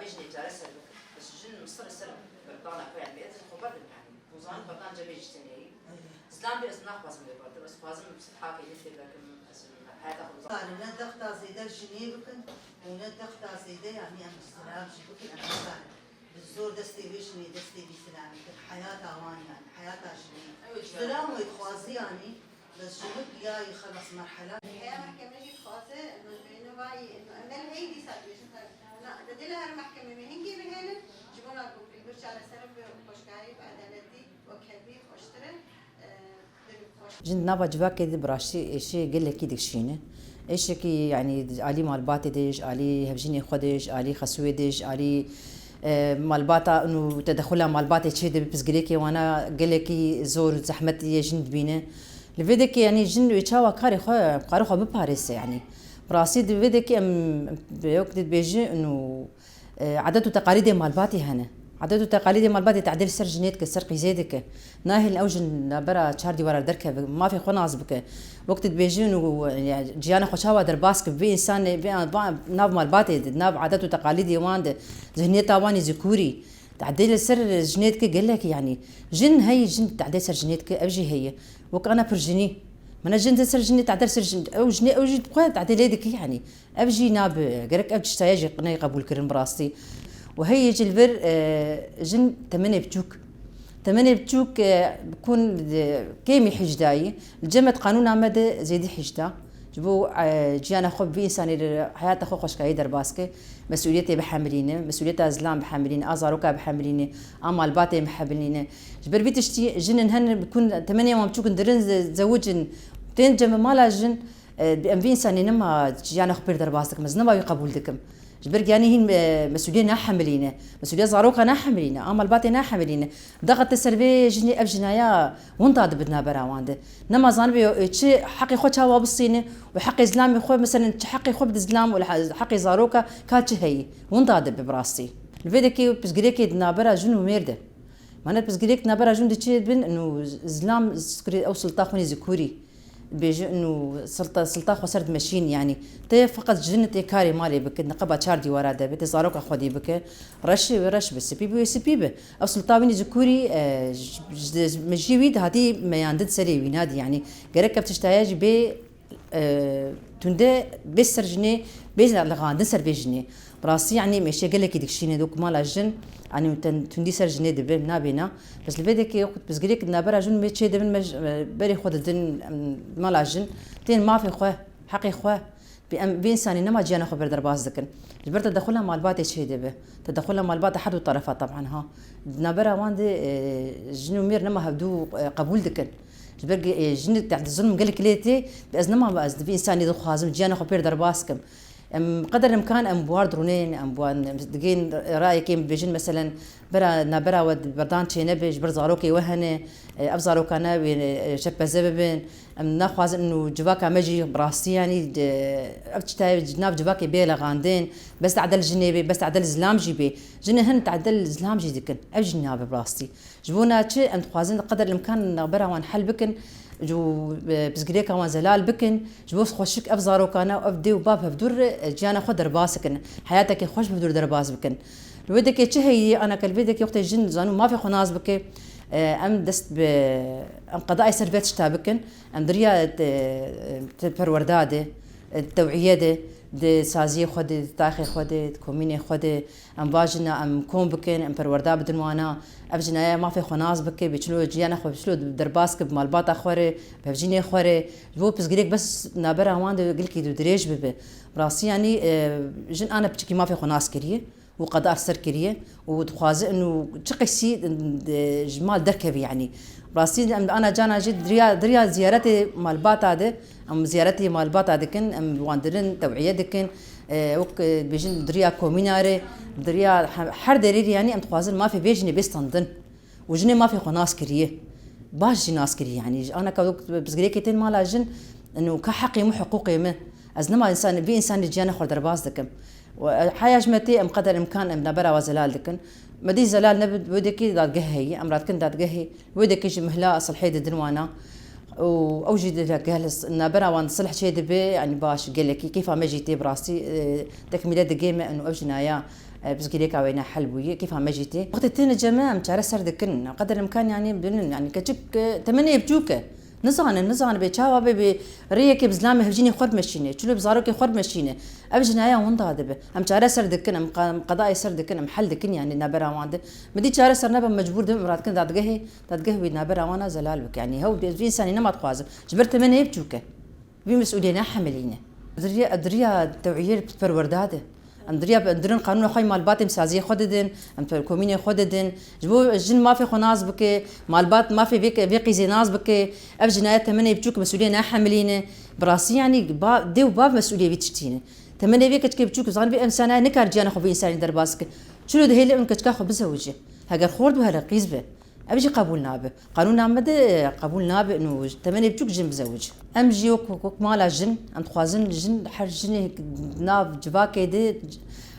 بيجني جالس بس جن مصر السلم برطانة كوي عم بيأذن خبرت يعني وزان برطان جميع جتني إسلام بيأس ناقص من البرد بس فازم بصحة كي نفي لكن حياة أخذ لا تخطى زيدا الجنيبكن ولا تخطى زيدا يعني أم السلام جبكن أم السلام بالزور دستي بيشني دستي بسلام حياة أوان يعني حياة جني سلام ويتخوازي يعني بس جنوب يا يخلص مرحلة الحياة محكمة يتخوازي إنه باي إنه أمل هيدي سالفة لا تدلها المحكمة مهنجي بهنا جبنا البرش على سرب خوشكاري بعدالتي وكبي خوشتره جند نابا جواكي دي براشي شيء قل لك يدكشينه ايش كي يعني علي مالباتي ديش علي هبجيني خدش علي خسوي ديش علي مالباتا انه تدخلها مالباتي تشيد بسقليكي وانا قال لك زور زحمتي جند بينه لفيدك يعني جن يتشاوا كاري خو بباريس يعني براسي فيدك ام بوقت بيجي انه عادات وتقاليد مالباتي هنا عادات وتقاليد مالباتي تعديل سر جنيتك كسر قيزيدك ناهي الاوجن برا شاردي ورا دركه ما في خناص بك وقت بيجي انه جيانا خوشاوا درباسك بي انسان ناب مالباتي ناب عادات وتقاليد يواند ذهنيتها واني ذكوري تعديل سر جنيتك قال لك يعني جن هي جن تعديل سر جنيتك ابجي هي وكأنا برجني من جن سر جني تعديل سر جن او جني او جد بقى تعديل يدك يعني ابجي ناب قالك ابجي تايجي قناي قبول كرم براستي وهي يجي البر جن تمني بتشوك بكون كيمي حجداي الجمة قانون عمد زيدي حجدا جبو جيانا خب في إنسان حياة أخو خوشكاي درباسكي مسؤوليتي بحملينه مسؤوليتها زلام بحملينه أزاروكا بحملينه أما الباتي بحملينه جبر بيتشتي جن هن بكون 8 يوم تشوك ندرن زوجن تين جمع مالا جن في إنسان نما جيانا خبير درباسك مزنما يقبول دكم جبر يعني هي مسؤولية نحملينه مسؤولية زاروكا نحملينه أما الباتي نحملينه ضغط السربي جني أبجنايا وانتاد بدنا براوانده نما زانبي تشي حقي خو تشاوا بالصينه وحقي زلامي خو مثلا حقي خو بالزلام ولا حقي زاروكا كاتش هي وانتاد ببراستي الفيديكي بسغريكي نابرا جنو ميرده معنات بسغريك نابرا جنو تشي بن انه زلام سكري او سلطاخوني ذكوري بيجي انه سلطه خسرت ماشين يعني تي فقط جنتي كاري مالي بك نقبه شاردي ورا ده بت زاروكا خدي بك رش بس بيبي او سلطاويني ذكوري مجيويد هذه ما يندد سري وينادي يعني غيرك بتشتايج ب تنده بسرجني بيز لغان سر بيجني براسي يعني ماشي قال لك ديكشيني دوك مال الجن يعني تندي سرجني دبل نابينا بس الفيديك وقت بس قليك نابرا جن ماشي دبل بري خد الدن مال الجن تين ما في خوه حقي خوه بإنساني نما جينا خبر درباز ذكن جبرت تدخلها مال باتي شيء دبه تدخلها مال باتي حد الطرفات طبعا ها نابرا واندي جنو مير نما هبدو قبول ذكن جبر جن تحت الظلم قال لك ليتي بأذن ما بأذن في إنسان يدخل خازم جينا خبر درباسكم قدر الإمكان أم بوار درونين أم بوان دقين رأيك بيجن مثلا برا نبرا ود بردان شيء نبي جبر زاروكي وهنه أبزاروك أنا شبه زببن أم ناخذ إنه جواك مجي براسي يعني أبتشتاي جناب جواك بيلا غاندين بس تعدل جنبي بس تعدل زلام جيبي جنهن تعدل زلام جي دكن أبجي جناب براسي جبونا شيء أنت خوازين قدر الإمكان نبرا وان حل بكن جو بسقريكا وان زلال بكن جبوس خوشك أبزارو كانا وأبدي وباب بدور جانا خد درباسكن حياتك خوش بدور درباس بكن الودك هي أنا كالبيدك وقت الجن زانو ما في خناص بك أم دست أم قضاء سرفيت شتابكن أم دريا پرورداده التوعية ده سازي خود تاخي خود كوميني خود ام باجنا ام كوم بكن ام پروردا بدنوانا ابجنا ما في خناص بك بيچلو جيانا خو بيچلو درباسك بمالباتا خوري بفجيني خوري جو بسغريك بس نابرا وان قلكي دو دريج بب براسي يعني جن انا بتشكي ما في خناص كريه وقضاء سر كريه وتخواز انه تشقسي جمال دركبي يعني براسي انا جانا جد دريا زيارتي مالباتا ده ام زيارتي مالباتا دكن ام واندرن توعيه دكن وك بيجن دريا كوميناري دريا حر درير يعني ام تخوازن ما في بيجني بيستندن وجني ما في خناص كريه باش ناس كريه يعني انا كوقت بسغريكتين مال جن انه كحقي مو حقوقي ما ازنما انسان في انسان جانا خور درباز دكم وحياجمتي ام قدر امكان ام نبرا وزلال دكن مدي زلال نبد ودكي دات قهي امرات كن دات قهي ودكي مهلا صلحيد الدنوانا واوجد لك جالس نبرا وان صلح شيء دبي يعني باش قال لك كيف ما جيتي براسي تكمله دقيمه انه ابجنايا بس كيريكا وينا حلبوية كيف هم جيتي وقت التين جماعة مشارة سردكن قدر الإمكان يعني بدون يعني كتشك تمني بجوكة نزعن بيتشاوا بريك بزلامة هجيني خرب مشينة شلو بزاروك خرب مشينة أبجنايا وندا دبه أم شارة سردكن أم قضاء سردكن أم حل دكن يعني نابرا وانده بدي شارة سرنا مجبور دم مرات كن دادجه نابرا وانا زلال بك يعني هو في إنسان ما تقازم جبرت مني بجوكة بمسؤولية حملينه دريا توعية برورداده درين قانون خوي مالبات مسازية خددن ام الكوميني خددن جبو الجن ما في خناز بك مالبات ما في بيقي زيناز بك اف جنايات تمني بتشوك مسؤولية حملينه براسي يعني ديو باب مسؤولية بتشتينه تمني بيك تشكي بتشوك زان بي انسانه نكار جانا خو بانسان درباسك شنو ده هي انك تكاخو بزوجه هاجر خورد وهلا قيزبه أبجي قبولنا به قانون مدى قبولنا به إنه تمني بتشوك جن بزوج أمجي وك مالا جن أنت خوازن جن حر جن ناب جباك دي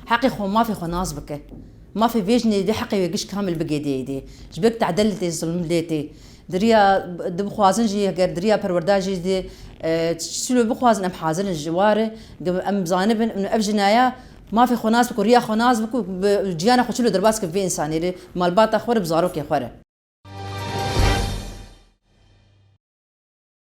حقي خو ما في خناص بك ما في فيجني دي حقي ويجيش كامل بقيدي دي جبك تعدلتي ظلم ليتي دريا دب خوازن جي غير دريا پرورداجي دي شلو بخوازن أم حازن الجواره أم زانبن إنه أبجنايا ما في خناص بك وريا خناص بك جيانا خو شلو درباسك في إنساني مالبات أخور بزاروك يا خوره